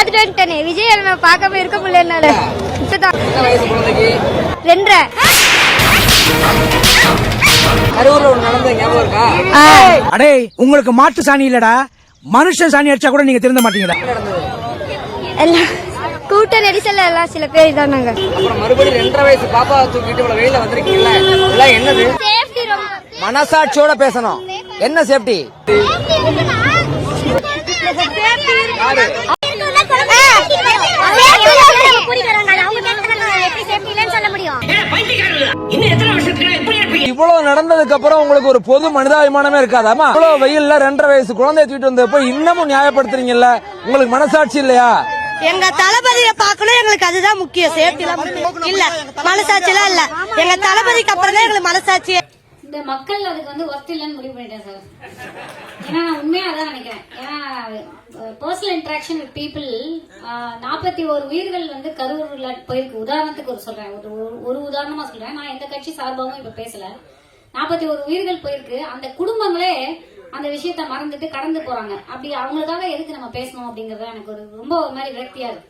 பாத்துட்டு வந்துட்டேனே. விஜய் நம்ம பார்க்காம இருக்க முடியல. அடே உங்களுக்கு மாட்டு சாணி இல்லடா, மனுஷன் சாணி அடிச்சா கூட நீங்க திருந்த மாட்டீங்கடா. எல்லாம் கூட்ட நெரிசல்ல எல்லாம் சில பேர் தான். நாங்க அப்புறம் மறுபடியும் 2.5 வயசு பாப்பா தூக்கிட்டு இவ்வளவு வெயில வந்திருக்கீங்கல்ல, இதெல்லாம் என்னது? மனசாட்சியோட பேசணும். என்ன சேஃப்டி? இவ்வளவு நடந்ததுக்கு அப்புறம் உங்களுக்கு ஒரு பொது மனிதாபிமானமே இருக்காதாமா? இவ்வளவு வெயில்ல 2.5 வயசு குழந்தைய தூக்கிட்டு வந்தப்போ இன்னமும் நியாயப்படுத்துறீங்கல்ல, உங்களுக்கு மனசாட்சி இல்லையா? எங்க தளபதியை பார்க்கணும், எங்களுக்கு அதுதான் முக்கியம். சேஃப்டி இல்ல, மனசாட்சி எல்லாம் இல்ல. எங்க தளபதிக்கு அப்புறம் தான் எங்களுக்கு மனசாட்சி. இந்த மக்கள் அதுக்கு வந்து ஒர்த் இல்லைன்னு முடிவு பண்ணிட்டேன் சார். ஏன்னா நான் உண்மையா அதான் நினைக்கிறேன். ஏன்னா பர்சனல் இன்டராக்ஷன் வித் பீப்புள் 41 உயிர்கள் வந்து கரூர்ல போயிருக்கு. உதாரணத்துக்கு சொல்றேன், ஒரு உதாரணமா சொல்றேன். நான் எந்த கட்சி சார்பாகவும் இப்ப பேசல. 41 உயிர்கள் போயிருக்கு. அந்த குடும்பங்களே அந்த விஷயத்த மறந்துட்டு கடந்து போறாங்க. அப்படி அவங்களுக்காக எதுக்கு நம்ம பேசணும் அப்படிங்கறது எனக்கு ரொம்ப ஒரு மாதிரி விரக்தியா இருக்கு.